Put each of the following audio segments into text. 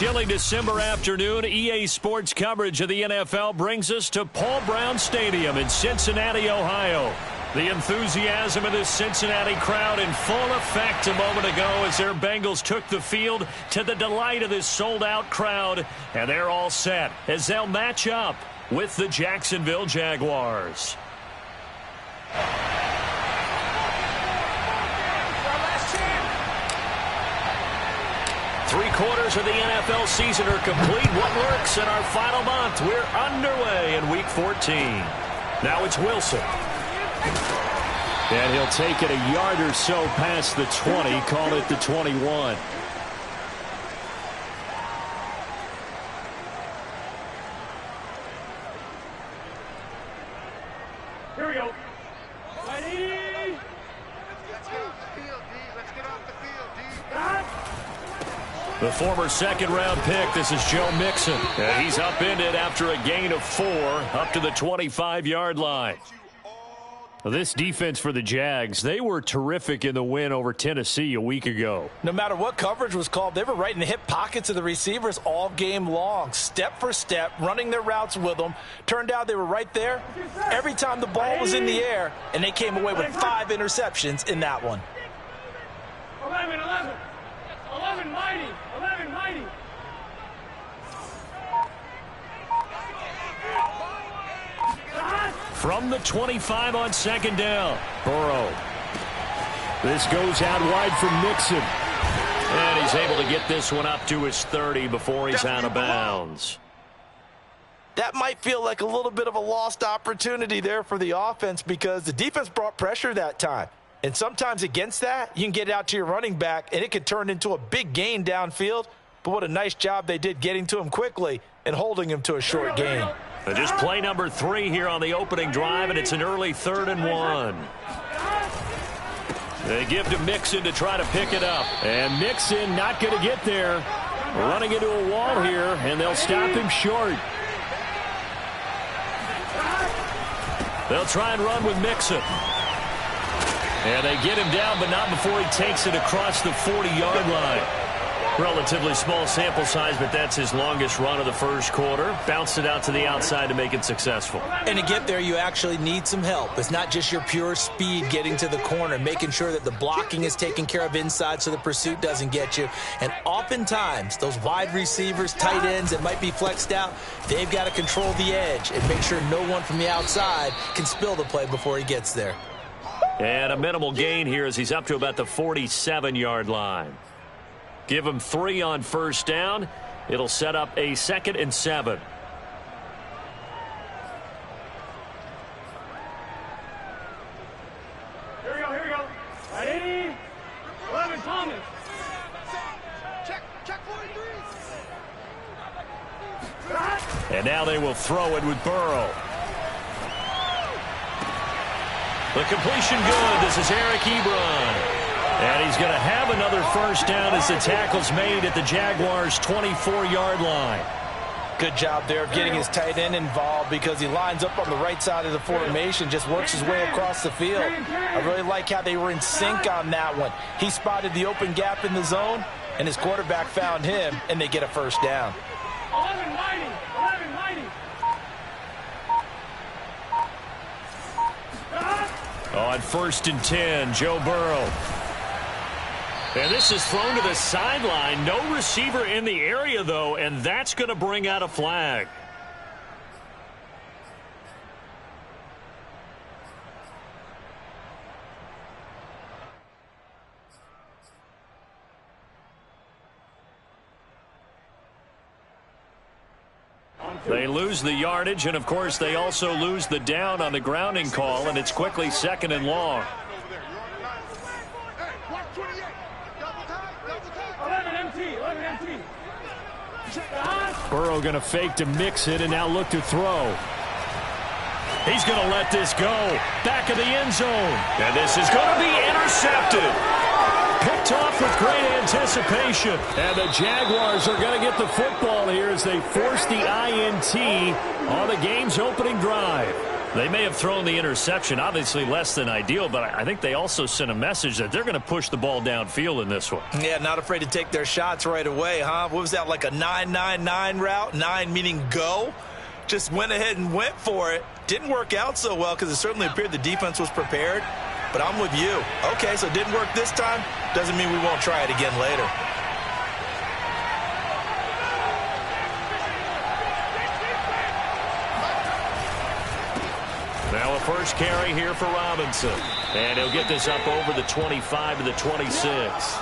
chilly December afternoon, EA Sports coverage of the NFL brings us to Paul Brown Stadium in Cincinnati, Ohio. The enthusiasm of this Cincinnati crowd in full effect a moment ago as their Bengals took the field to the delight of this sold-out crowd. And they're all set as they'll match up with the Jacksonville Jaguars. Three-quarters of the NFL season are complete. What works in our final month? We're underway in Week 14. Now it's Wilson. And he'll take it a yard or so past the 20, call it the 21. Here we go. Ready? Let's get off the field, D. Let's get off the field, D. The former second-round pick, this is Joe Mixon. And he's upended after a gain of 4 up to the 25-yard line. This defense for the Jags, they were terrific in the win over Tennessee a week ago. No matter what coverage was called, they were right in the hip pockets of the receivers all game long, step for step, running their routes with them. Turned out they were right there every time the ball was in the air, and they came away with 5 interceptions in that one. 11, mighty. 11, mighty. From the 25 on second down, Burrow. This goes out wide from Mixon. And he's able to get this one up to his 30 before he's out of bounds. That might feel like a little bit of a lost opportunity there for the offense because the defense brought pressure that time. And sometimes against that, you can get out to your running back, and it could turn into a big gain downfield. But what a nice job they did getting to him quickly and holding him to a short gain. And just play number 3 here on the opening drive, and it's an early 3rd and 1. They give to Mixon to try to pick it up. And Mixon not going to get there. Running into a wall here, and they'll stop him short. They'll try and run with Mixon. And they get him down, but not before he takes it across the 40-yard line. Relatively small sample size, but that's his longest run of the first quarter. Bounced it out to the outside to make it successful. And to get there, you actually need some help. It's not just your pure speed getting to the corner, making sure that the blocking is taken care of inside so the pursuit doesn't get you. And oftentimes, those wide receivers, tight ends that might be flexed out, they've got to control the edge and make sure no one from the outside can spill the play before he gets there. And a minimal gain here as he's up to about the 47-yard line. Give him 3 on first down. It'll set up a 2nd and 7. Here we go. Ready? 11, Thomas. Check 43. And now they will throw it with Burrow. The completion good. This is Eric Ebron. And he's going to have another first down as the tackle's made at the Jaguars' 24-yard line. Good job there of getting his tight end involved because he lines up on the right side of the formation, just works his way across the field. I really like how they were in sync on that one. He spotted the open gap in the zone, and his quarterback found him, and they get a first down. 11, mighty. On 1st and 10, Joe Burrow. And this is thrown to the sideline. No receiver in the area, though, and that's going to bring out a flag. They lose the yardage, and, of course, they also lose the down on the grounding call, and it's quickly 2nd and long. 11 MT. Burrow going to fake to Mixon and now look to throw. He's going to let this go. Back of the end zone. And this is going to be intercepted. Picked off with great anticipation. And the Jaguars are going to get the football here as they force the INT on the game's opening drive. They may have thrown the interception, obviously less than ideal, but I think they also sent a message that they're going to push the ball downfield in this one. Yeah, not afraid to take their shots right away, huh? What was that, like a 9-9-9 route? 9 meaning go? Just went ahead and went for it. Didn't work out so well because it certainly appeared the defense was prepared. But I'm with you. Okay, so it didn't work this time. Doesn't mean we won't try it again later. Now a first carry here for Robinson. And he'll get this up over the 25 to the 26.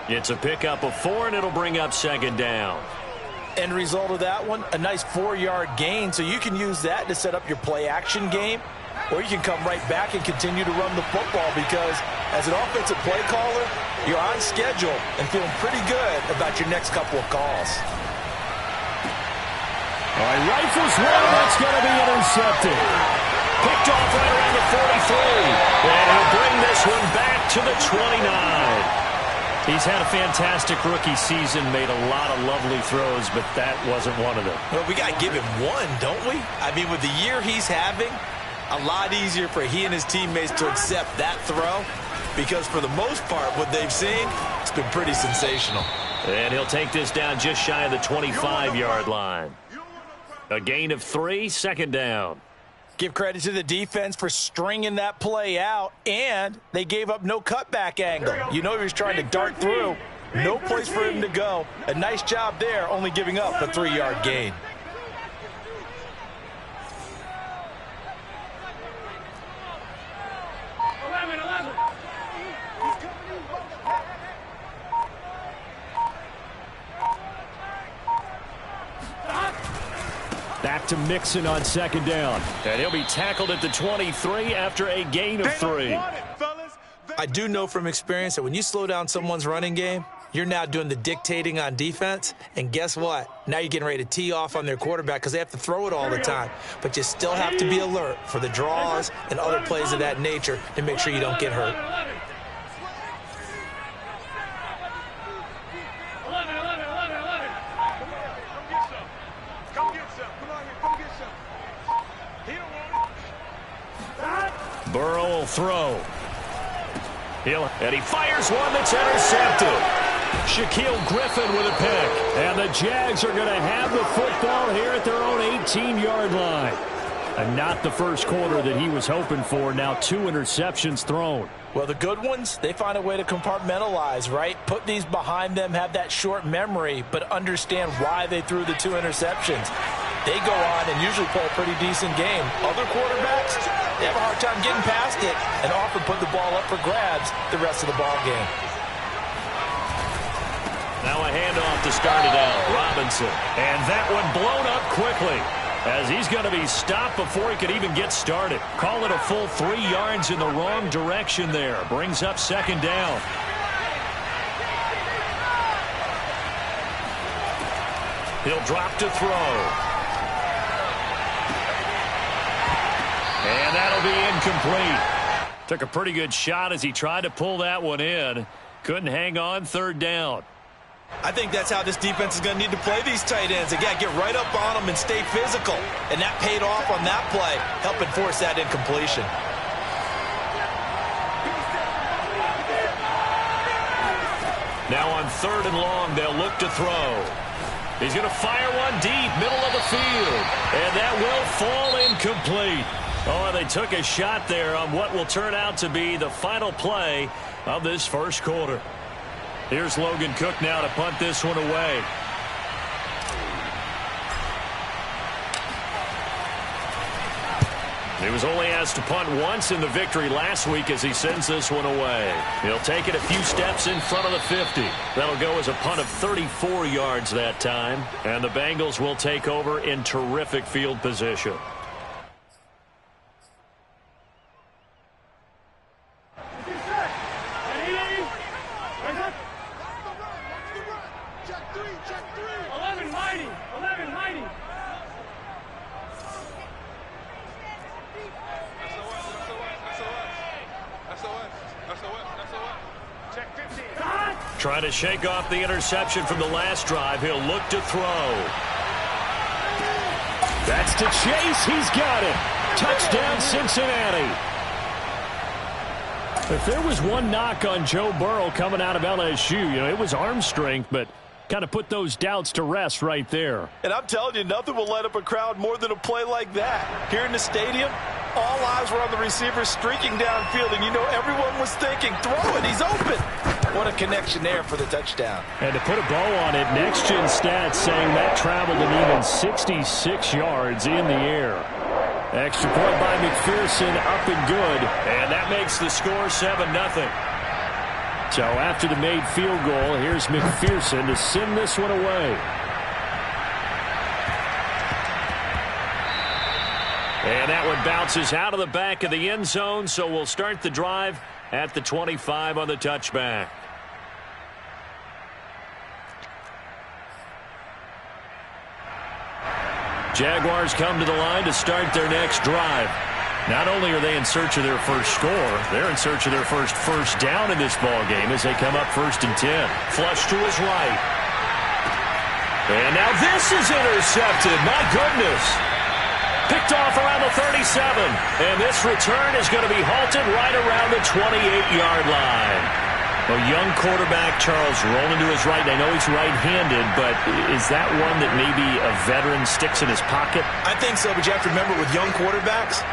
It's a pickup of 4, and it'll bring up second down. End result of that one, a nice 4-yard gain. So you can use that to set up your play-action game, or you can come right back and continue to run the football because as an offensive play caller, you're on schedule and feeling pretty good about your next couple of calls. All right, rifles one, that's going to be intercepted. Picked off right around the 43. And he'll bring this one back to the 29. He's had a fantastic rookie season, made a lot of lovely throws, but that wasn't one of them. Well, we got to give him one, don't we? I mean, with the year he's having, a lot easier for he and his teammates to accept that throw because for the most part, what they've seen, it's been pretty sensational. And he'll take this down just shy of the 25-yard line. A gain of 3, second down. Give credit to the defense for stringing that play out, and they gave up no cutback angle. You know he was trying to dart through. No place for him to go. A nice job there, only giving up a 3-yard gain. Back to Mixon on second down. And he'll be tackled at the 23 after a gain of 3. I do know from experience that when you slow down someone's running game, you're now doing the dictating on defense. And guess what? Now you're getting ready to tee off on their quarterback because they have to throw it all the time. But you still have to be alert for the draws and other plays of that nature to make sure you don't get hurt. Burrow will throw. And he fires one that's intercepted. Shaquille Griffin with a pick. And the Jags are going to have the football here at their own 18-yard line. And not the first quarter that he was hoping for. Now 2 interceptions thrown. Well, the good ones, they find a way to compartmentalize, right? Put these behind them, have that short memory, but understand why they threw the 2 interceptions. They go on and usually play a pretty decent game. Other quarterbacks, they have a hard time getting past it and often put the ball up for grabs the rest of the ball game. Now a handoff to start it out. Robinson. And that one blown up quickly as he's going to be stopped before he could even get started. Call it a full 3 yards in the wrong direction there. Brings up second down. He'll drop to throw. And that'll be incomplete. Took a pretty good shot as he tried to pull that one in. Couldn't hang on, third down. I think that's how this defense is going to need to play these tight ends. They got to get right up on them and stay physical. And that paid off on that play, helping force that incompletion. Now on 3rd and long, they'll look to throw. He's going to fire one deep, middle of the field. And that will fall incomplete. Oh, they took a shot there on what will turn out to be the final play of this first quarter. Here's Logan Cook now to punt this one away. He was only asked to punt once in the victory last week as he sends this one away. He'll take it a few steps in front of the 50. That'll go as a punt of 34 yards that time. And the Bengals will take over in terrific field position. Trying to shake off the interception from the last drive. He'll look to throw. That's to Chase. He's got it. Touchdown, Cincinnati. If there was one knock on Joe Burrow coming out of LSU, it was arm strength, but kind of put those doubts to rest right there. And I'm telling you, nothing will light up a crowd more than a play like that. Here in the stadium, all eyes were on the receiver streaking downfield, and everyone was thinking, throw it, he's open. What a connection there for the touchdown. And to put a bow on it, Next Gen Stats saying that traveled an even 66 yards in the air. Extra point by McPherson, up and good. And that makes the score 7-0. So after the made field goal, here's McPherson to send this one away. And that one bounces out of the back of the end zone, so we'll start the drive at the 25 on the touchback. Jaguars come to the line to start their next drive. Not only are they in search of their first score, they're in search of their first down in this ballgame as they come up 1st and 10. Flush to his right. And now this is intercepted. My goodness. Picked off around the 37. And this return is going to be halted right around the 28-yard line. A young quarterback, Charles, rolling to his right. And I know he's right-handed, but is that one that maybe a veteran sticks in his pocket? I think so, but you have to remember with young quarterbacks,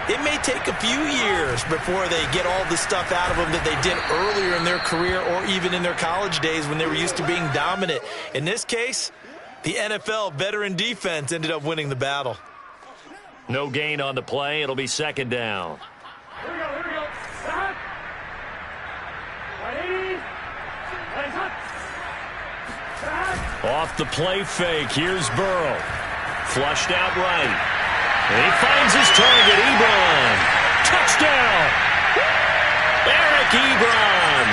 it may take a few years before they get all the stuff out of them that they did earlier in their career or even in their college days when they were used to being dominant. In this case, the NFL veteran defense ended up winning the battle. No gain on the play. It'll be 2nd down. Here we go. Stop. 180. Nice hut. Stop. Off the play fake. Here's Burrow. Flushed out right. And he finds his target, Ebron. Touchdown! Eric Ebron.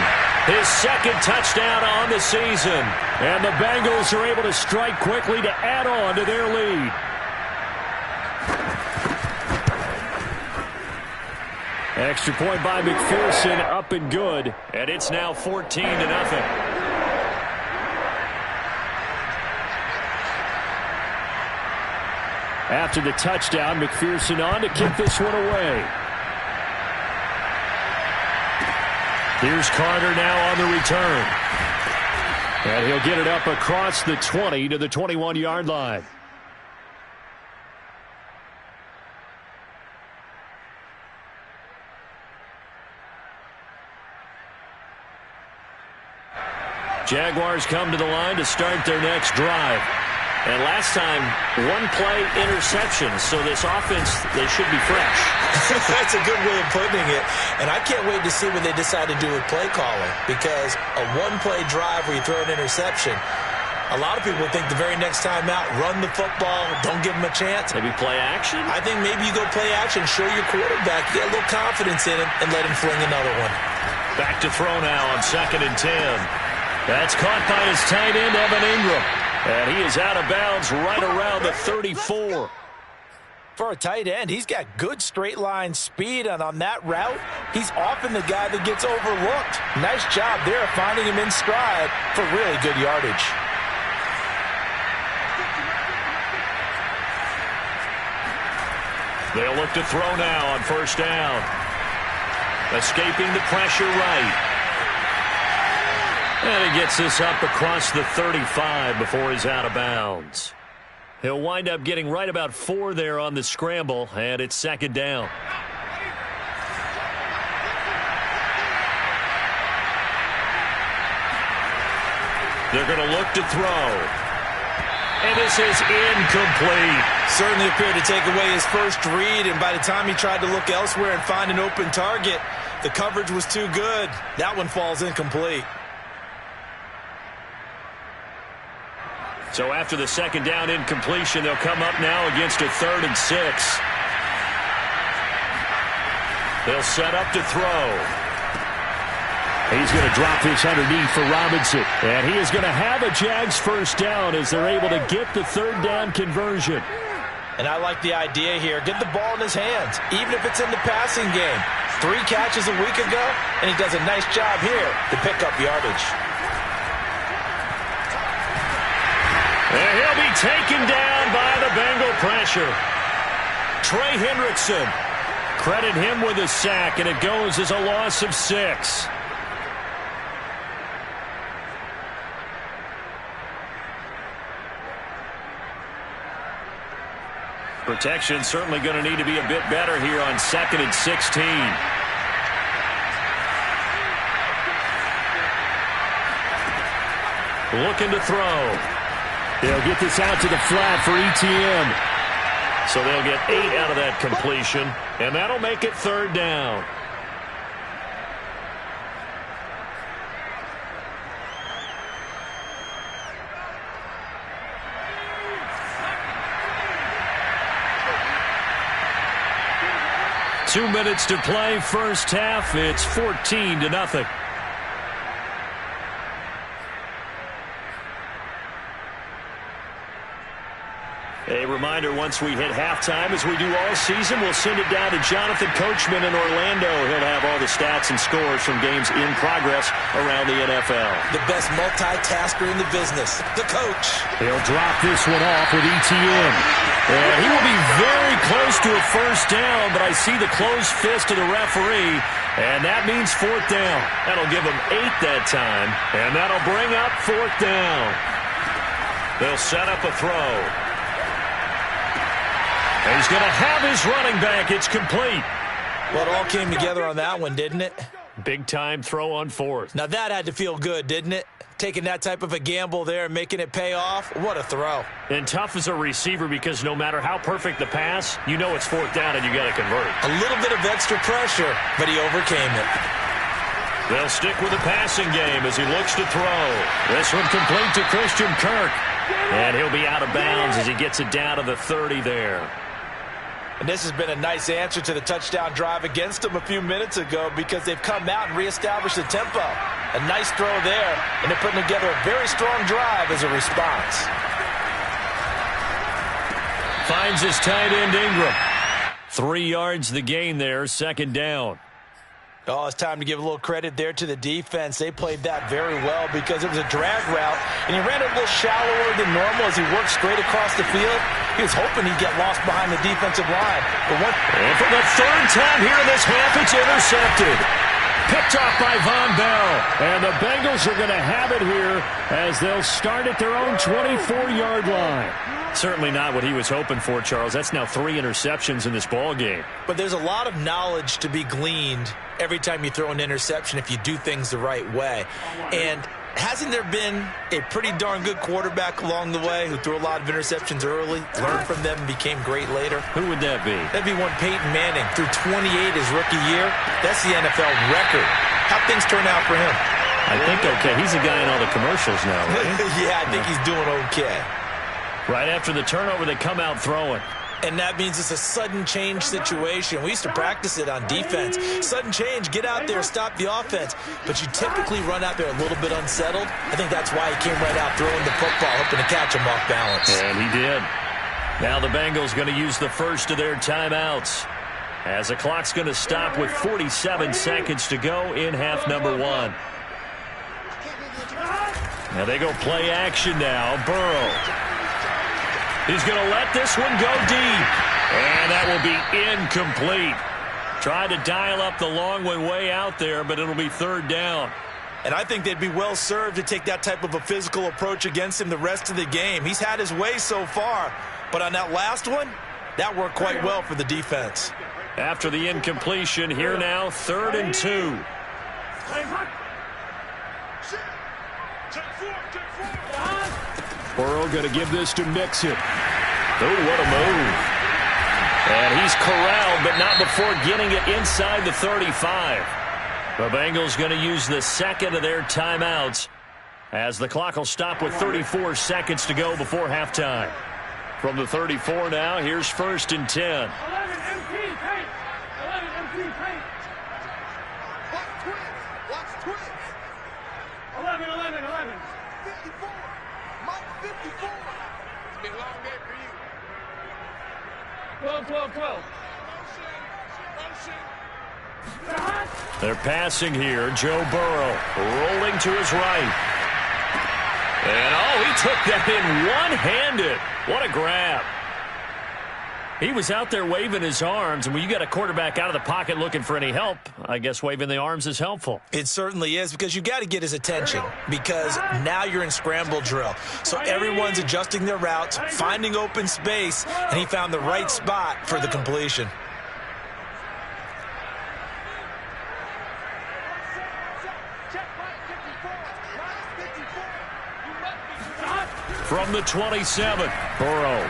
His 2nd touchdown on the season. And the Bengals are able to strike quickly to add on to their lead. Extra point by McPherson, up and good. And it's now 14-0. After the touchdown, McPherson on to kick this one away. Here's Carter now on the return. And he'll get it up across the 20 to the 21-yard line. Jaguars come to the line to start their next drive. And last time, one-play interception, so this offense, they should be fresh. That's a good way of putting it. And I can't wait to see what they decide to do with play calling, because a one-play drive where you throw an interception, a lot of people think the very next time out, run the football, don't give them a chance. Maybe play action? I think maybe you go play action, show your quarterback, get a little confidence in him, and let him fling another one. Back to throw now on 2nd and 10. That's caught by his tight end, Evan Ingram. And he is out of bounds right around the 34. For a tight end, he's got good straight line speed, and on that route, he's often the guy that gets overlooked. Nice job there finding him in stride for really good yardage. They'll look to throw now on 1st down. Escaping the pressure right. And he gets this up across the 35 before he's out of bounds. He'll wind up getting right about 4 there on the scramble, and it's 2nd down. They're going to look to throw. And this is incomplete. Certainly appeared to take away his first read, and by the time he tried to look elsewhere and find an open target, the coverage was too good. That one falls incomplete. So after the 2nd down incompletion, they'll come up now against a 3rd and 6. They'll set up to throw. He's going to drop this underneath for Robinson. And he is going to have a Jags 1st down as they're able to get the 3rd down conversion. And I like the idea here. Get the ball in his hands, even if it's in the passing game. 3 catches a week ago, and he does a nice job here to pick up yardage. And he'll be taken down by the Bengal pressure. Trey Hendrickson. Credit him with a sack, and it goes as a loss of 6. Protection certainly going to need to be a bit better here on 2nd and 16. Looking to throw. They'll get this out to the flat for ETN. So they'll get 8 out of that completion, and that'll make it 3rd down. Two minutes to play, first half. It's 14-0. A reminder, once we hit halftime, as we do all season, we'll send it down to Jonathan Coachman in Orlando. He'll have all the stats and scores from games in progress around the NFL. The best multitasker in the business, the coach. He'll drop this one off with ETN. And he will be very close to a first down, but I see the closed fist of the referee, and that means 4th down. That'll give him 8 that time, and that'll bring up 4th down. They'll set up a throw. He's going to have his running back. It's complete. Well, it all came together on that one, didn't it? Big-time throw on 4th. Now, that had to feel good, didn't it? Taking that type of a gamble there and making it pay off. What a throw. And tough as a receiver because no matter how perfect the pass, you know it's 4th down and you got to convert. A little bit of extra pressure, but he overcame it. They'll stick with the passing game as he looks to throw. This one complete to Christian Kirk. And he'll be out of bounds as he gets it down to the 30 there. And this has been a nice answer to the touchdown drive against them a few minutes ago because they've come out and reestablished the tempo. A nice throw there, and they're putting together a very strong drive as a response. Finds his tight end Ingram. 3 yards the gain there, 2nd down. Oh, it's time to give a little credit there to the defense. They played that very well because it was a drag route, and he ran it a little shallower than normal as he worked straight across the field. He was hoping he'd get lost behind the defensive line. And for the 3rd time here in this half, it's intercepted. Picked off by Von Bell. And the Bengals are going to have it here as they'll start at their own 24-yard line. Certainly not what he was hoping for, Charles. That's now 3 interceptions in this ball game. But there's a lot of knowledge to be gleaned every time you throw an interception if you do things the right way. And hasn't there been a pretty darn good quarterback along the way who threw a lot of interceptions early, learned from them, and became great later? Who would that be? That'd be one Peyton Manning. Threw 28 his rookie year. That's the NFL record. How'd things turn out for him? I think okay. He's a guy in all the commercials now, right? Yeah, I think he's doing okay. Right after the turnover, they come out throwing. And that means it's a sudden change situation. We used to practice it on defense. Sudden change, get out there, stop the offense. But you typically run out there a little bit unsettled. I think that's why he came right out throwing the football, hoping to catch him off balance. And he did. Now the Bengals going to use the first of their timeouts as the clock's going to stop with 47 seconds to go in half number 1. Now they go play action now. Burrow. He's going to let this one go deep. And that will be incomplete. Tried to dial up the long way out there, but it'll be 3rd down. And I think they'd be well served to take that type of a physical approach against him the rest of the game. He's had his way so far. But on that last one, that worked quite well for the defense. After the incompletion, here now, 3rd and 2. Burrow going to give this to Mixon. Oh, what a move. And he's corralled, but not before getting it inside the 35. The Bengals going to use the second of their timeouts as the clock will stop with 34 seconds to go before halftime. From the 34 now, here's 1st and 10. 11 empty paint. 11 empty paint. Watch twins. 11, 11, 11. 54. Mike 54. It's been a long day for you. 12, 12, 12. They're passing here. Joe Burrow rolling to his right. And, oh, he took that in one-handed. What a grab. He was out there waving his arms, and when you got a quarterback out of the pocket looking for any help, I guess waving the arms is helpful. It certainly is, because you got to get his attention, because now you're in scramble drill. So everyone's adjusting their routes, finding open space, and he found the right spot for the completion. From the 27, Burrow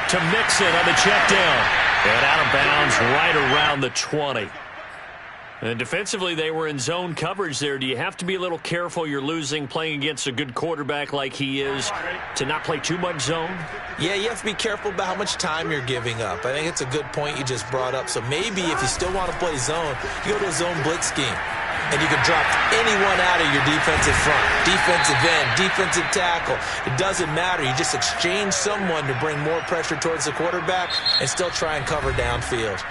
to Mixon on the check down. And out of bounds right around the 20. And defensively, they were in zone coverage there. Do you have to be a little careful you're losing playing against a good quarterback like he is to not play too much zone? Yeah, you have to be careful about how much time you're giving up. I think it's a good point you just brought up. So maybe if you still want to play zone, you go to a zone blitz scheme. And you can drop anyone out of your defensive front, defensive end, defensive tackle. It doesn't matter. You just exchange someone to bring more pressure towards the quarterback and still try and cover downfield.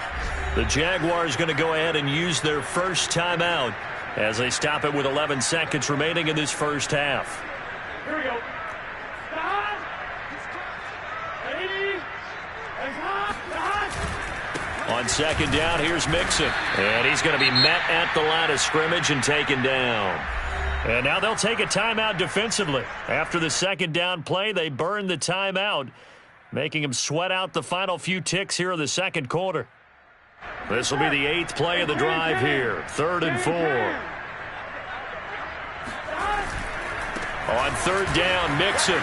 The Jaguars going to go ahead and use their first timeout as they stop it with 11 seconds remaining in this first half. Here we go. On second down, here's Mixon. And he's going to be met at the line of scrimmage and taken down. And now they'll take a timeout defensively. After the second down play, they burn the timeout, making him sweat out the final few ticks here in the second quarter. This will be the 8th play of the drive here. 3rd and 4. On third down, Mixon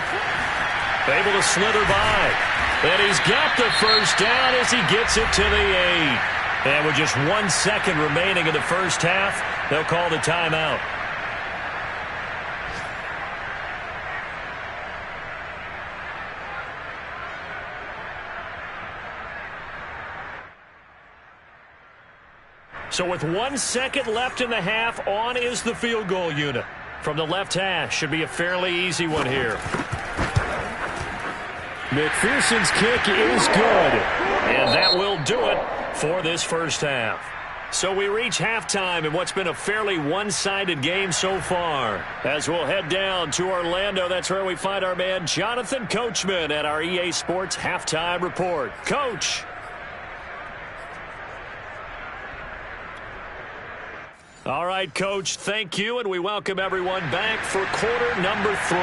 able to slither by. And he's got the first down as he gets it to the 8. And with just 1 second remaining in the first half, they'll call the timeout. So with 1 second left in the half, on is the field goal unit. From the left hash, should be a fairly easy one here. McPherson's kick is good, and that will do it for this first half. So we reach halftime in what's been a fairly one-sided game so far. As we'll head down to Orlando, that's where we find our man Jonathan Coachman at our EA Sports Halftime Report. Coach. All right, Coach, thank you, and we welcome everyone back for quarter number 3.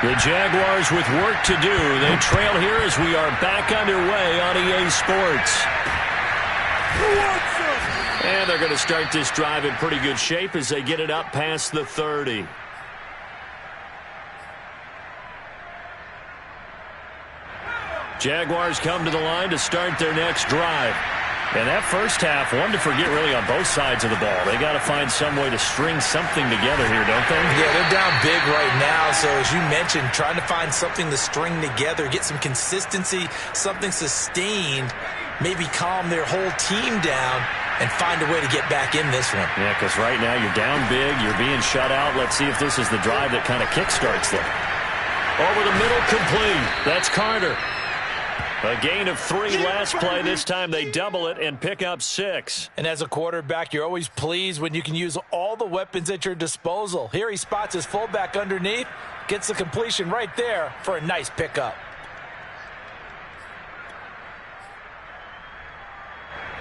The Jaguars with work to do. They trail here as we are back underway on EA Sports. And they're going to start this drive in pretty good shape as they get it up past the 30. Jaguars come to the line to start their next drive. And that first half, one to forget really on both sides of the ball. They got to find some way to string something together here, don't they? Yeah, they're down big right now. So as you mentioned, trying to find something to string together, get some consistency, something sustained, maybe calm their whole team down and find a way to get back in this one. Yeah, because right now you're down big, you're being shut out. Let's see if this is the drive that kind of kickstarts them. Over the middle, complete. That's Carter. A gain of 3 last play. This time they double it and pick up 6. And as a quarterback, you're always pleased when you can use all the weapons at your disposal. Here he spots his fullback underneath, gets the completion right there for a nice pickup.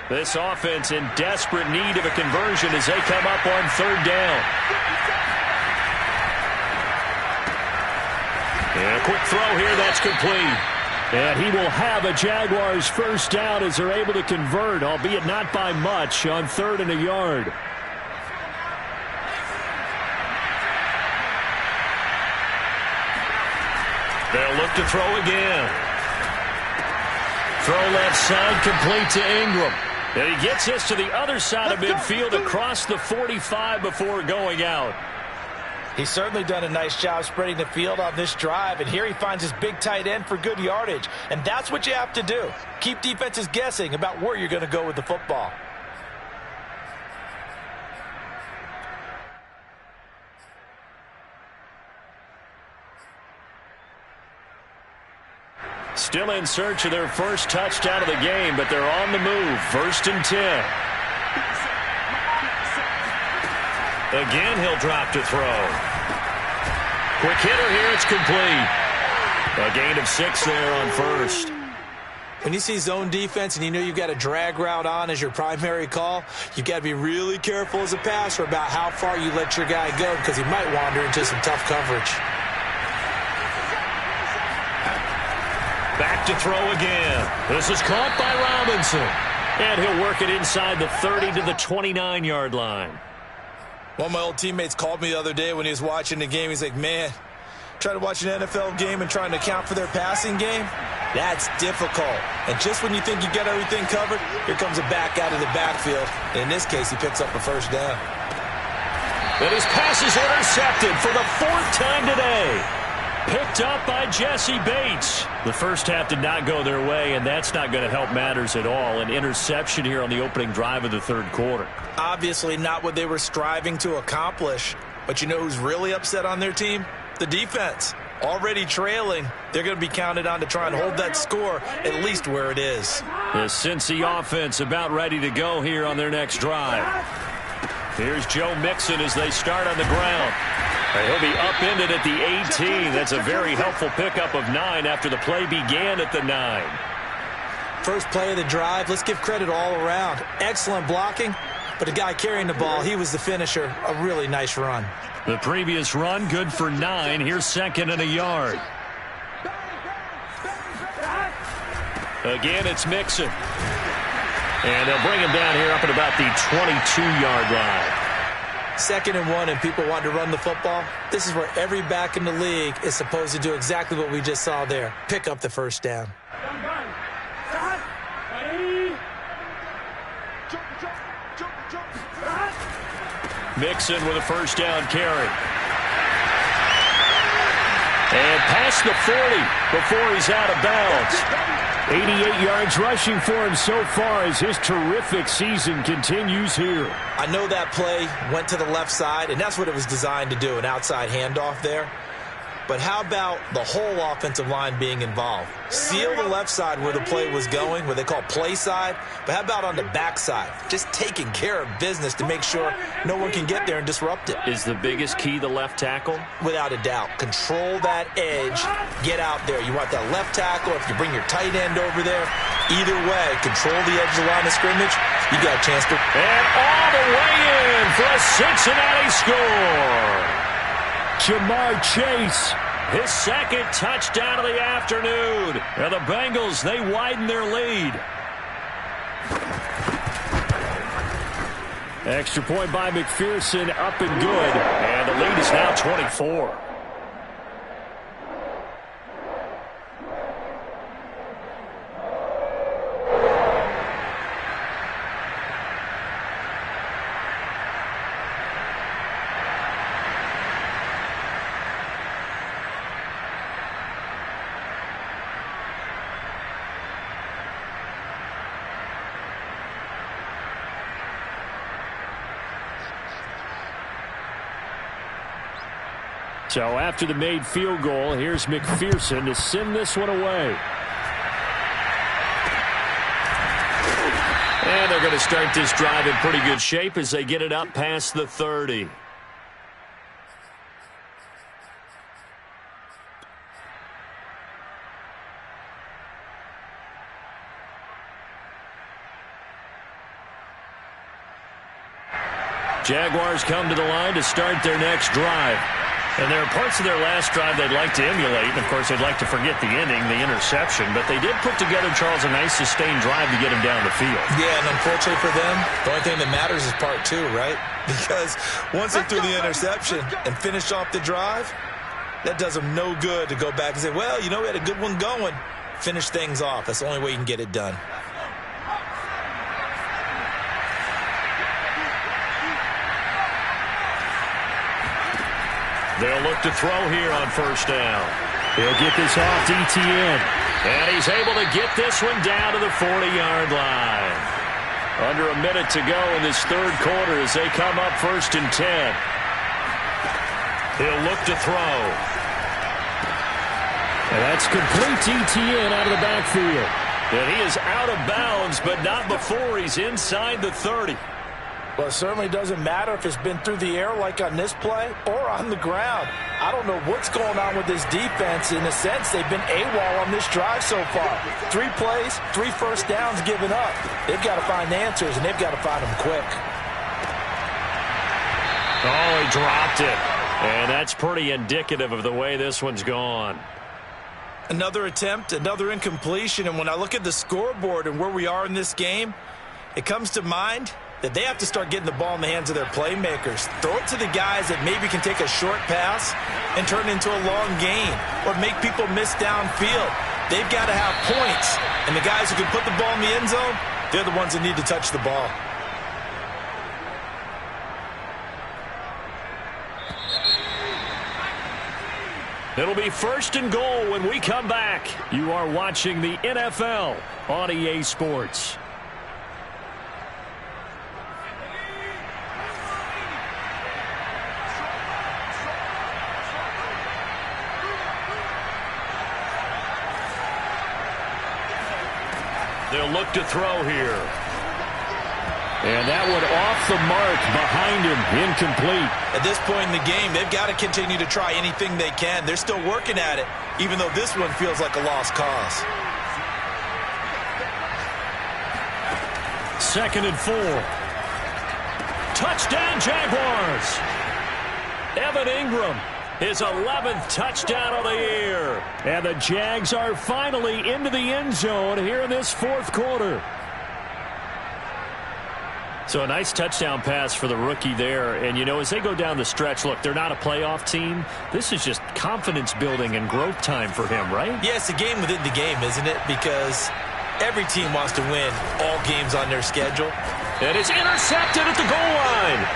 This offense in desperate need of a conversion as they come up on third down. And a quick throw here, that's complete. And he will have a Jaguars first down as they're able to convert, albeit not by much, on 3rd and a yard. They'll look to throw again. Throw left side, complete to Ingram. And he gets this to the other side of midfield across the 45 before going out. He's certainly done a nice job spreading the field on this drive, and here he finds his big tight end for good yardage. And that's what you have to do. Keep defenses guessing about where you're going to go with the football. Still in search of their first touchdown of the game, but they're on the move. 1st and 10. Again, he'll drop to throw. Quick hitter here, it's complete. A gain of 6 there on first. When you see zone defense and you know you've got a drag route on as your primary call, you've got to be really careful as a passer about how far you let your guy go because he might wander into some tough coverage. Back to throw again. This is caught by Robinson. And he'll work it inside the 30 to the 29-yard line. One of my old teammates called me the other day when he was watching the game. He's like, man, trying to watch an NFL game and trying to account for their passing game? That's difficult. And just when you think you got everything covered, here comes a back out of the backfield. And in this case, he picks up a first down. And his pass is intercepted for the 4th time today. Picked up by Jesse Bates. The first half did not go their way, and that's not going to help matters at all. An interception here on the opening drive of the 3rd quarter. Obviously not what they were striving to accomplish. But you know who's really upset on their team? The defense. Already trailing, they're going to be counted on to try and hold that score at least where it is. The Cincy offense about ready to go here on their next drive. Here's Joe Mixon as they start on the ground. And he'll be upended at the 18. That's a very helpful pickup of 9 after the play began at the 9. First play of the drive, let's give credit all around. Excellent blocking, but the guy carrying the ball, he was the finisher. A really nice run. The previous run, good for 9. Here's 2nd and a yard. Again, it's Mixon. And they'll bring him down here up at about the 22-yard line. 2nd and 1, and people want to run the football. This is where every back in the league is supposed to do exactly what we just saw there. Pick up the first down. Mixon with a first down carry. And past the 40 before he's out of bounds. 88 yards rushing for him so far as his terrific season continues here. I know that play went to the left side, and that's what it was designed to do, an outside handoff there. But how about the whole offensive line being involved? Seal the left side where the play was going, what they call play side. But how about on the back side? Just taking care of business to make sure no one can get there and disrupt it. Is the biggest key the left tackle? Without a doubt. Control that edge. Get out there. You want that left tackle. If you bring your tight end over there, either way, control the edge of the line of scrimmage. You got a chance to. And all the way in for a Cincinnati score. Jamar Chase, his 2nd touchdown of the afternoon. And the Bengals, they widen their lead. Extra point by McPherson, up and good. And the lead is now 24. So after the made field goal, here's McPherson to send this one away. And they're going to start this drive in pretty good shape as they get it up past the 30. Jaguars come to the line to start their next drive. And there are parts of their last drive they'd like to emulate. And, of course, they'd like to forget the ending, the interception. But they did put together, Charles, a nice sustained drive to get him down the field. Yeah, and unfortunately for them, the only thing that matters is part 2, right? Because once they threw the interception and finished off the drive, that does them no good to go back and say, well, you know, we had a good one going. Finish things off. That's the only way you can get it done. They'll look to throw here on first down. He'll get this off to Etienne. And he's able to get this one down to the 40-yard line. Under a minute to go in this 3rd quarter as they come up 1st and 10. He'll look to throw. And that's complete to Etienne out of the backfield. And he is out of bounds, but not before he's inside the 30. Well, it certainly doesn't matter if it's been through the air like on this play or on the ground. I don't know what's going on with this defense. In a sense, they've been AWOL on this drive so far. 3 plays, 3 first downs given up. They've got to find answers, and they've got to find them quick. Oh, he dropped it. And that's pretty indicative of the way this one's gone. Another attempt, another incompletion, and when I look at the scoreboard and where we are in this game, it comes to mind that they have to start getting the ball in the hands of their playmakers. Throw it to the guys that maybe can take a short pass and turn it into a long gain or make people miss downfield. They've got to have points, and the guys who can put the ball in the end zone, they're the ones that need to touch the ball. It'll be 1st and goal when we come back. You are watching the NFL on EA Sports. They'll look to throw here. And that one off the mark behind him, incomplete. At this point in the game, they've got to continue to try anything they can. They're still working at it, even though this one feels like a lost cause. 2nd and 4. Touchdown, Jaguars. Evan Ingram, his 11th touchdown of the year. And the Jags are finally into the end zone here in this 4th quarter. So a nice touchdown pass for the rookie there. And, you know, as they go down the stretch, look, they're not a playoff team. This is just confidence building and growth time for him, right? Yeah, it's a game within the game, isn't it? Because every team wants to win all games on their schedule. And it's intercepted at the goal line.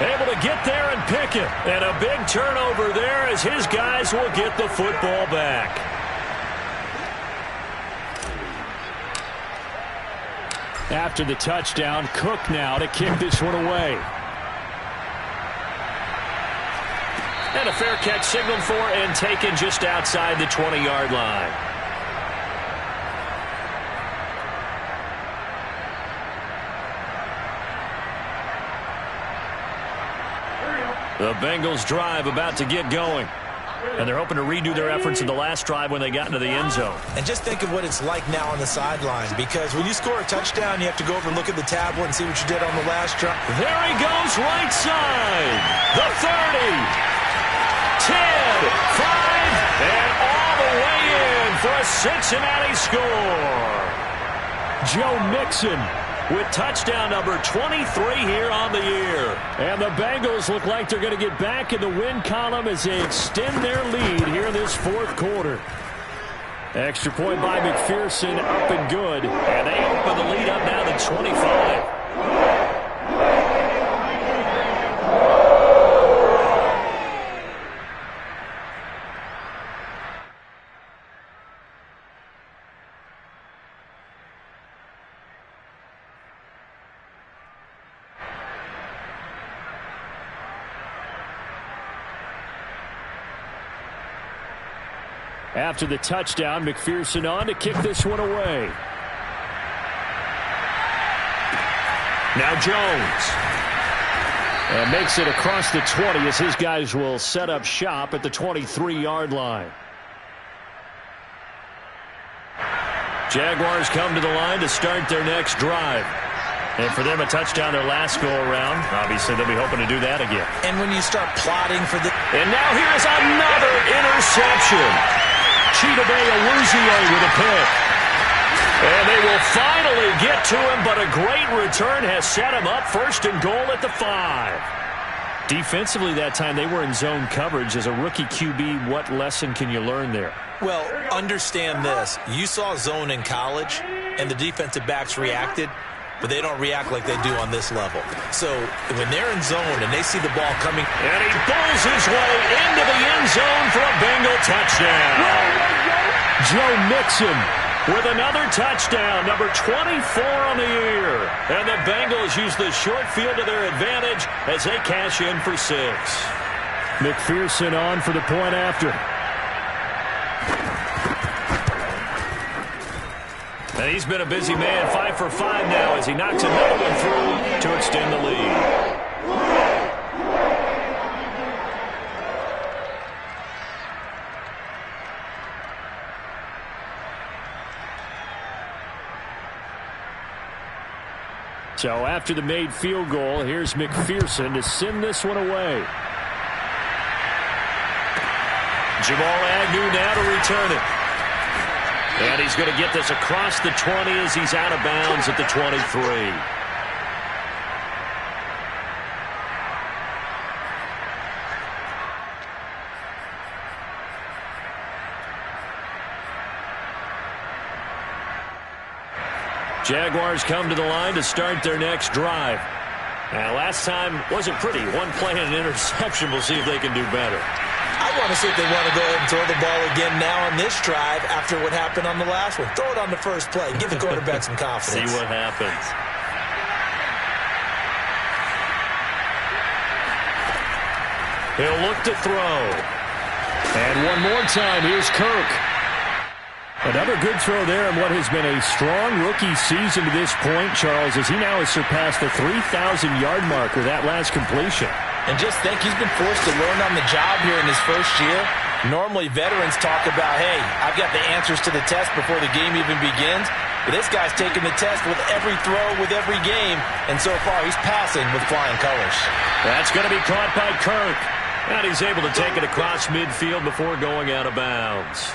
Able to get there and pick it. And a big turnover there as his guys will get the football back. After the touchdown, Cook now to kick this one away. And a fair catch signaled for and taken just outside the 20-yard line. The Bengals drive about to get going. And they're hoping to redo their efforts in the last drive when they got into the end zone. And just think of what it's like now on the sideline, because when you score a touchdown, you have to go over and look at the tablet and see what you did on the last drive. There he goes, right side. The 30, 10, 5, and all the way in for a Cincinnati score. Joe Mixon with touchdown number 23 here on the year. And the Bengals look like they're going to get back in the win column as they extend their lead here in this 4th quarter. Extra point by McPherson, up and good. And they open the lead up now to 25. After the touchdown, McPherson on to kick this one away. Now Jones. And makes it across the 20 as his guys will set up shop at the 23-yard line. Jaguars come to the line to start their next drive. And for them, a touchdown their last go-around. Obviously, they'll be hoping to do that again. And when you start plotting for the... And now here's another interception. Chidobe Awuzie with a pick. And they will finally get to him, but a great return has set him up 1st and goal at the 5. Defensively that time, they were in zone coverage. As a rookie QB, what lesson can you learn there? Well, understand this. You saw zone in college, and the defensive backs reacted, but they don't react like they do on this level. So when they're in zone and they see the ball coming... And he bowls his way into the end zone for a Bengal touchdown. Joe Mixon with another touchdown, number 24 on the year. And the Bengals use the short field to their advantage as they cash in for 6. McPherson on for the point after. And he's been a busy man, 5 for 5 now as he knocks another one through to extend the lead. So after the made field goal, here's McPherson to send this one away. Jamal Agnew now to return it. And he's going to get this across the 20 as he's out of bounds at the 23. Jaguars come to the line to start their next drive. Now, last time wasn't pretty. One play and an interception. We'll see if they can do better. I want to see if they want to go ahead and throw the ball again now on this drive after what happened on the last one. Throw it on the first play. Give the quarterback some confidence. See what happens. He'll look to throw. And one more time, here's Kirk. Another good throw there in what has been a strong rookie season to this point, Charles, as he now has surpassed the 3,000-yard mark with that last completion. And just think, he's been forced to learn on the job here in his first year. Normally, veterans talk about, hey, I've got the answers to the test before the game even begins. But this guy's taking the test with every throw, with every game. And so far, he's passing with flying colors. That's going to be caught by Kirk. And he's able to take it across midfield before going out of bounds.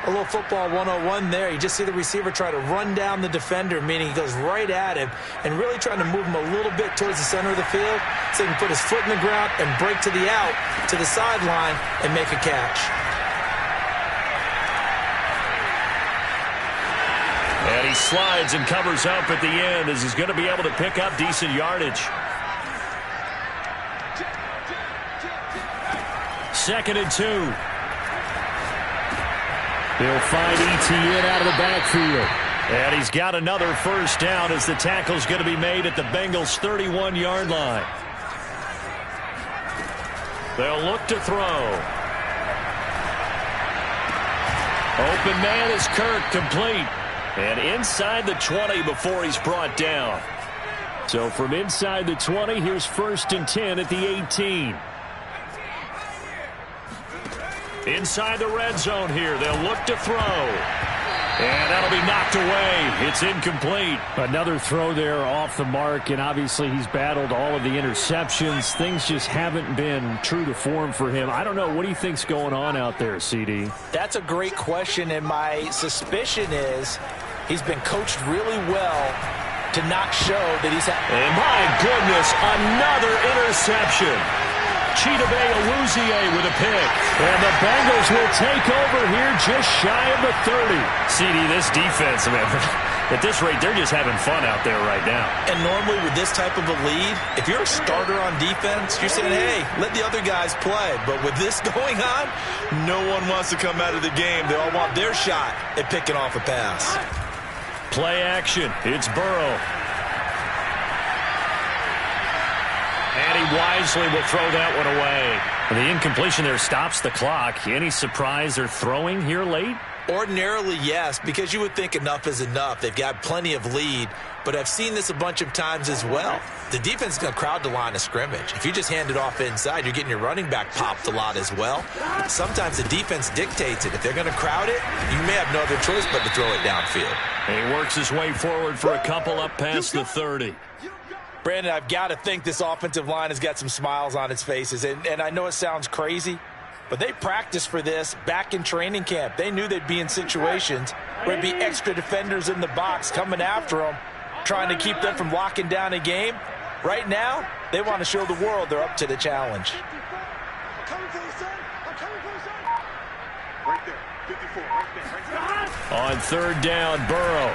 A little football 101 there. You just see the receiver try to run down the defender, meaning he goes right at him and really trying to move him a little bit towards the center of the field so he can put his foot in the ground and break to the out, to the sideline, and make a catch. And he slides and covers up at the end as he's going to be able to pick up decent yardage. 2nd and 2. He'll find Etienne out of the backfield. And he's got another first down as the tackle's going to be made at the Bengals' 31-yard line. They'll look to throw. Open man is Kirk, complete. And inside the 20 before he's brought down. So from inside the 20, here's 1st and 10 at the 18. Inside the red zone here. They'll look to throw. And that'll be knocked away. It's incomplete. Another throw there off the mark, and obviously he's battled all of the interceptions. Things just haven't been true to form for him. I don't know. What do you think's going on out there, CD? That's a great question, and my suspicion is he's been coached really well to not show that he's... And my goodness, another interception. Chidobe Awuzie with a pick. And the Bengals will take over here just shy of the 30. CD, this defense, man, at this rate, they're just having fun out there right now. And normally with this type of a lead, if you're a starter on defense, you're saying, hey, let the other guys play. But with this going on, no one wants to come out of the game. They all want their shot at picking off a pass. Play action. It's Burrow. And he wisely will throw that one away. And the incompletion there stops the clock. Any surprise they're throwing here late? Ordinarily, yes, because you would think enough is enough. They've got plenty of lead, but I've seen this a bunch of times as well. The defense is going to crowd the line of scrimmage. If you just hand it off inside, you're getting your running back popped a lot as well. Sometimes the defense dictates it. If they're going to crowd it, you may have no other choice but to throw it downfield. And he works his way forward for a couple up past the 30. Brandon, I've got to think this offensive line has got some smiles on its faces. And I know it sounds crazy, but they practiced for this back in training camp. They knew they'd be in situations where there'd be extra defenders in the box coming after them, trying to keep them from locking down a game. Right now, they want to show the world they're up to the challenge. Right there, 54, right there. On 3rd down, Burrow.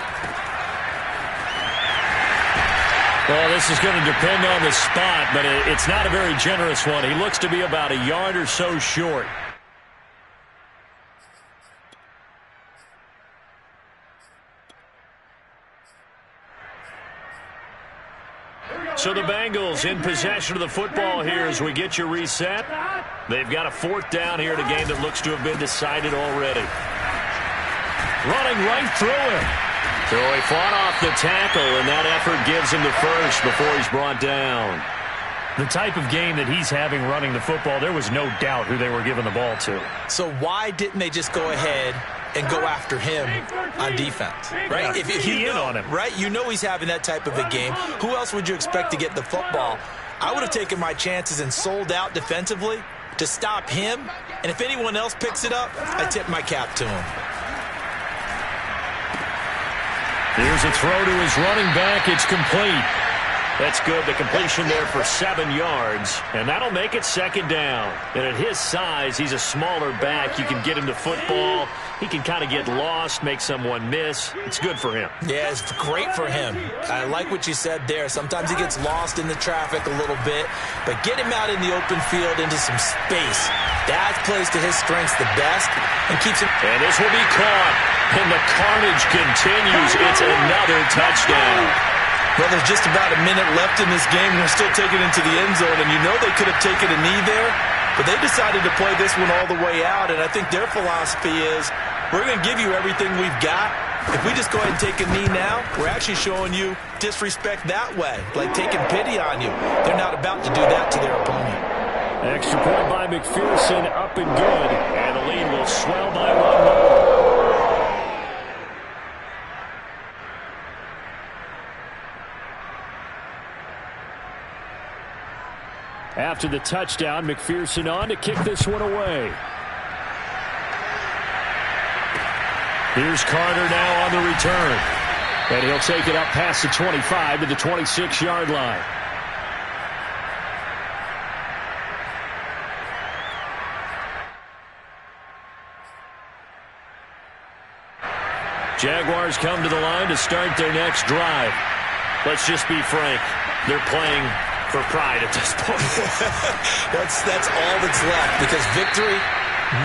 Well, this is going to depend on the spot, but it's not a very generous one. He looks to be about a yard or so short. So the Bengals in possession of the football here as we get you reset. They've got a 4th down here in a game that looks to have been decided already. Running right through him. So he fought off the tackle, and that effort gives him the first before he's brought down. The type of game that he's having running the football, there was no doubt who they were giving the ball to. So why didn't they just go ahead and go after him on defense, right? If you know, on him, right? You know he's having that type of a game. Who else would you expect to get the football? I would have taken my chances and sold out defensively to stop him. And if anyone else picks it up, I tip my cap to him. Here's a throw to his running back. It's complete. That's good. The completion there for 7 yards, and that'll make it second down. And at his size, he's a smaller back. You can get him to football. He can kind of get lost, make someone miss. It's good for him. Yeah, it's great for him. I like what you said there. Sometimes he gets lost in the traffic a little bit, but get him out in the open field into some space. That plays to his strengths the best and keeps him. And this will be caught, and the carnage continues. It's another touchdown. Well, there's just about a minute left in this game. We're still taking it into the end zone, and you know they could have taken a knee there, but they decided to play this one all the way out, and I think their philosophy is, we're going to give you everything we've got. If we just go ahead and take a knee now, we're actually showing you disrespect that way, like taking pity on you. They're not about to do that to their opponent. Extra point by McPherson, up and good, and the lead will swell by 1 more. After the touchdown, McPherson on to kick this one away. Here's Carter now on the return. And he'll take it up past the 25 to the 26-yard line. Jaguars come to the line to start their next drive. Let's just be frank. They're playing for pride at this point. That's all that's left, because victory,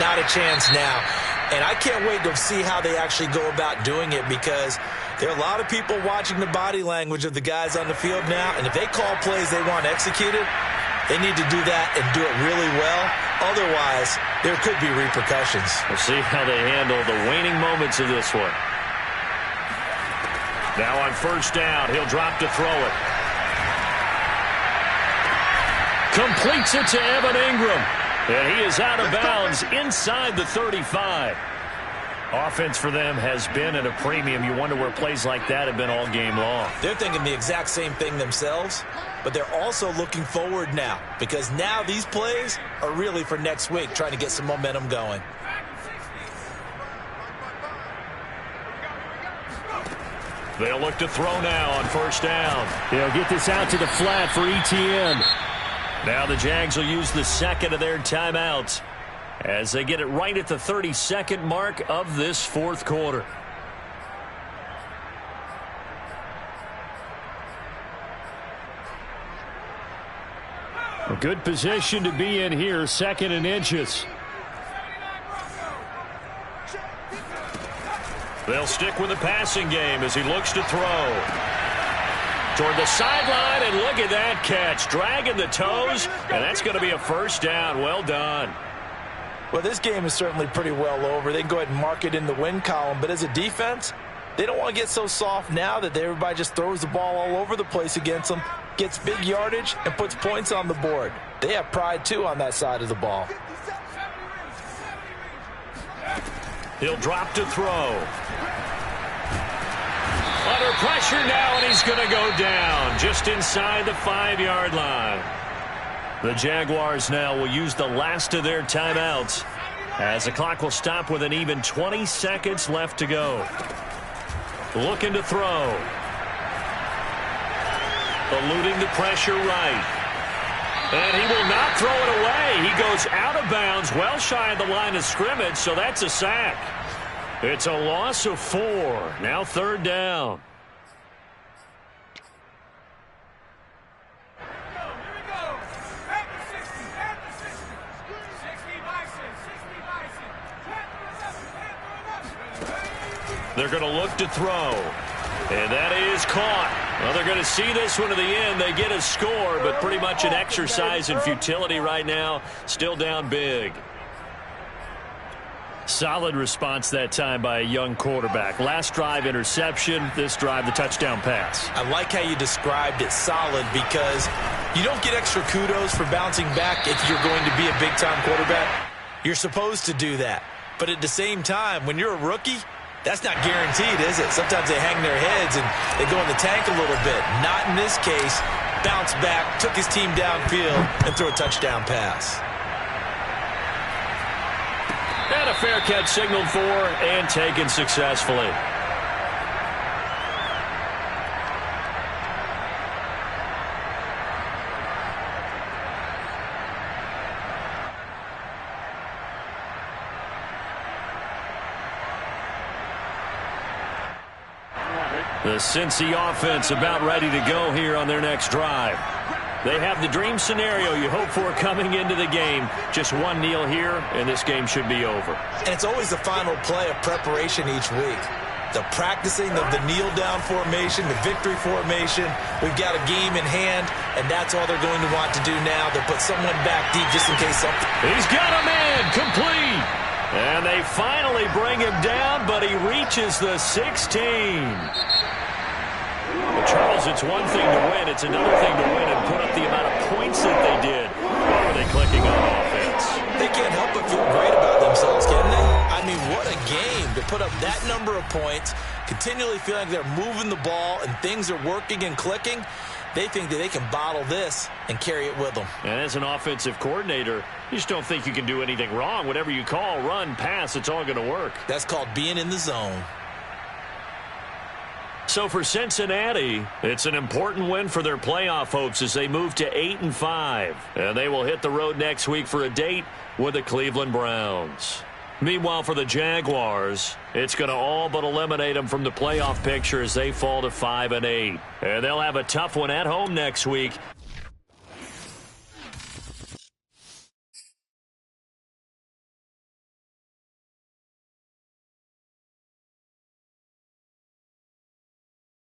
not a chance now. And I can't wait to see how they actually go about doing it, because there are a lot of people watching the body language of the guys on the field now, and if they call plays they want executed, they need to do that and do it really well. Otherwise, there could be repercussions. We'll see how they handle the waning moments of this one. Now on first down, he'll drop to throw it. Completes it to Evan Ingram. And he is out of bounds inside the 35. Offense for them has been at a premium. You wonder where plays like that have been all game long. They're thinking the exact same thing themselves, but they're also looking forward now, because now these plays are really for next week, trying to get some momentum going. They'll look to throw now on first down. They'll get this out to the flat for ETN. Now the Jags will use the second of their timeouts as they get it right at the 32nd mark of this fourth quarter. A good position to be in here, 2nd and inches. They'll stick with the passing game as he looks to throw. Toward the sideline, and look at that catch. Dragging the toes, and that's going to be a first down. Well done. Well, this game is certainly pretty well over. They can go ahead and mark it in the win column, but as a defense, they don't want to get so soft now that everybody just throws the ball all over the place against them, gets big yardage, and puts points on the board. They have pride, too, on that side of the ball. He'll drop to throw. Under pressure now, and he's going to go down just inside the 5-yard line. The Jaguars now will use the last of their timeouts as the clock will stop with an even 20 seconds left to go. Looking to throw. Eluding the pressure right. And he will not throw it away. He goes out of bounds, well shy of the line of scrimmage, so that's a sack. It's a loss of 4. Now 3rd down. They're going to look to throw. And that is caught. Well, they're going to see this one to the end. They get a score, but pretty much an exercise in futility right now. Still down big. Solid response that time by a young quarterback. Last drive, interception. This drive, the touchdown pass. I like how you described it, solid, because you don't get extra kudos for bouncing back if you're going to be a big-time quarterback. You're supposed to do that. But at the same time, when you're a rookie, that's not guaranteed, is it? Sometimes they hang their heads and they go in the tank a little bit. Not in this case. Bounced back, took his team downfield, and threw a touchdown pass. And a fair catch signaled for and taken successfully. The Cincy offense about ready to go here on their next drive. They have the dream scenario you hope for coming into the game. Just one kneel here, and this game should be over. And it's always the final play of preparation each week. The practicing of the kneel-down formation, the victory formation. We've got a game in hand, and that's all they're going to want to do now. They'll put someone back deep just in case something. He's got a man, complete. And they finally bring him down, but he reaches the 16. Well, Charles, it's one thing to win. It's another thing to win and put up the amount of points that they did. Why were they clicking on offense? They can't help but feel great about themselves, can they? I mean, what a game to put up that number of points, continually feeling like they're moving the ball and things are working and clicking. They think that they can bottle this and carry it with them. And as an offensive coordinator, you just don't think you can do anything wrong. Whatever you call, run, pass, it's all going to work. That's called being in the zone. So for Cincinnati, it's an important win for their playoff hopes as they move to 8-5. And they will hit the road next week for a date with the Cleveland Browns. Meanwhile, for the Jaguars, it's going to all but eliminate them from the playoff picture as they fall to 5-8. And they'll have a tough one at home next week.